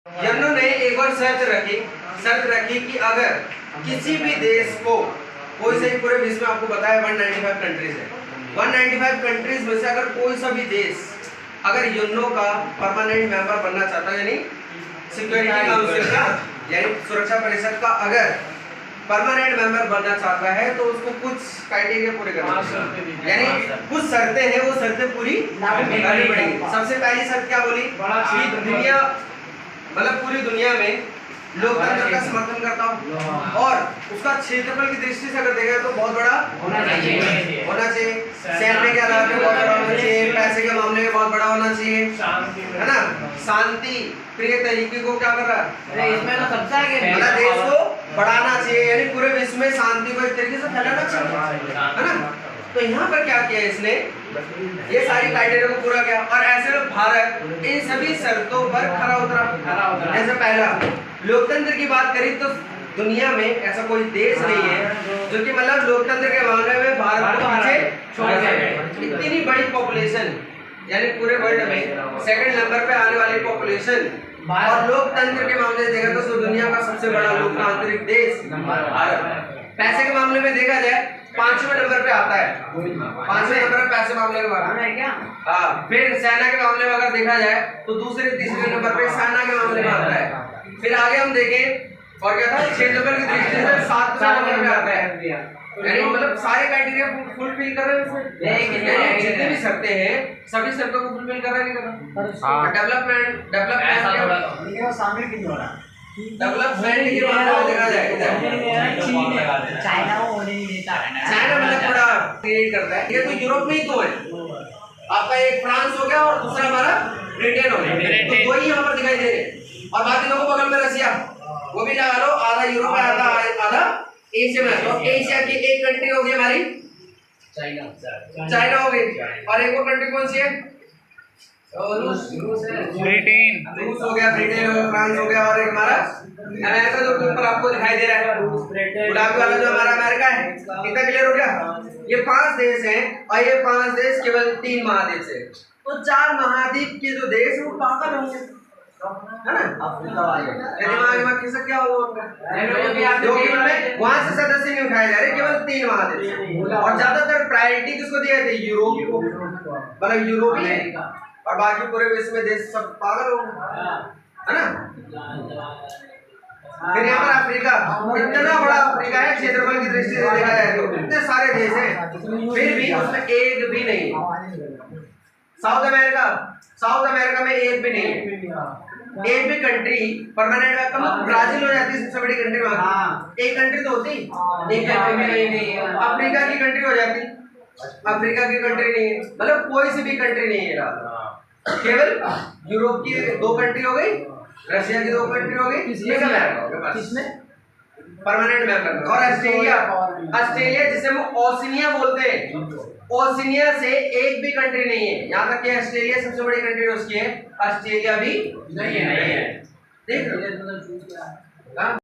UNO ने एक और शर्त रखी कि अगर किसी भी देश को कोई से पूरे विश्व में आपको बताया 195 कंट्रीज है, 195 कंट्रीज में से अगर कोई सा भी देश अगर यूएनओ का परमानेंट मेंबर बनना चाहता है, यानी सिक्योरिटी काउंसिल का यानी सुरक्षा परिषद का अगर परमानेंट मेंबर बनना चाहता है तो उसको कुछ क्राइटेरिया पूरे करना है, यानी कुछ शर्तें हैं, वो शर्तें पूरी करनी पड़ेगी। सबसे पहली शर्त क्या बोली कि दुनिया मतलब पूरी दुनिया में लोकतंत्र का समर्थन करता हूँ और उसका क्षेत्रफल की दृष्टि से अगर देखा तो बहुत बड़ा होना चाहिए, सैन्य के अलावा बहुत बड़ा होना चाहिए, पैसे के मामले में बहुत बड़ा होना चाहिए, है ना, शांति प्रिय तरीके को क्या कर रहा है इसमें तो सबसे आगे देश को बढ़ाना चाहिए, यानी पूरे विश्व में शांति को एक तरीके से फैलाना चाहिए, है ना। तो यहाँ पर क्या किया इसने, ये सारी क्राइटेरिया को पूरा किया और ऐसे में भारत इन सभी शर्तों पर खरा उतरा। जैसे पहला लोकतंत्र की बात करी तो दुनिया में ऐसा कोई देश नहीं है जो कि मतलब लोकतंत्र के मामले में भारत को पीछे छोड़ दे। इतनी बड़ी पॉपुलेशन यानी पूरे वर्ल्ड में सेकंड नंबर पे आने वाली पॉपुलेशन और लोकतंत्र के मामले में देखा तो दुनिया का सबसे बड़ा लोकतांत्रिक देश भारत। पैसे के मामले में देखा जाए 5वें नंबर पे आता है, 5वें नंबर पे पैसे मामले के बारे में क्या। फिर सेना के मामले में अगर देखा जाए तो दूसरे तीसरे नंबर पे सेना के मामले में आता है। फिर आगे हम देखें और क्या था क्षेत्रफल की दृष्टि से 7वें नंबर पे आता है, यानी मतलब सारे क्राइटेरिया फुलफिल कर रहे हैं, जितने भी शर्तें हैं सभी शर्तों को फुलफिल कर रहा है, नहीं कर रहा। डेवलपमेंट डेवलपमेंट की बात देखा जाए चाइना मतलब थोड़ा क्रिएट करता है, ये तो यूरोप में ही तो है, आपका एक फ्रांस हो गया और दूसरा हमारा ब्रिटेन हो गया, तो दो ही यहाँ पर दिखाई दे रहे और बाकी लोगों बगल में रशिया, वो भी लगा लो, आधा यूरोप है आधा एशिया में। तो एशिया की एक कंट्री होगी हमारी चाइना हो गई और एक और कंट्री कौन सी है, ब्रिटेन हो गया, ब्रिटेन हो गया, फ्रांस हो गया और एक हमारा अमेरिका जो ऊपर आपको दिखाई दे रहा है गुलाबी वाला जो हमारा अमेरिका है। कितना क्लियर हो गया, ये 5 देश हैं और ये 5 देश केवल 3 महादेश है, तो 4 महाद्वीप के जो देश वो पागल होंगे, है ना, दिमाग में किसका क्या होगा वहां से सदस्य नहीं उठाए जा रहे, केवल 3 महादेश और ज्यादातर प्रायोरिटी किसको दिया थे, यूरोप को, मतलब यूरोपीय और बाकी पूरे विश्व में देश सब पागल होंगे, है ना। फिर यहाँ पर अफ्रीका, इतना बड़ा अफ्रीका है क्षेत्रफल की दृष्टि से देखा जाए तो इतने सारे देश हैं, फिर भी उसमें एक भी नहीं है। साउथ अमेरिका में एक भी नहीं है, एक भी कंट्री परमानेंट ब्राजील हो जाती है सबसे बड़ी कंट्री वहाँ, एक कंट्री तो होती, एक कंट्री नहीं है। अफ्रीका की कंट्री हो जाती, अफ्रीका की कंट्री नहीं है, मतलब कोई सी भी कंट्री नहीं है, केवल यूरोप की 2 कंट्री हो गई, रशिया की 2 कंट्री हो गई, किसमें परमानेंट मेंबर, और ऑस्ट्रेलिया जिसे हम ओशिनिया बोलते हैं, ओशिनिया से एक भी कंट्री नहीं है, यहाँ तक कि ऑस्ट्रेलिया सबसे बड़ी कंट्री उसकी है, ऑस्ट्रेलिया भी नहीं है, देख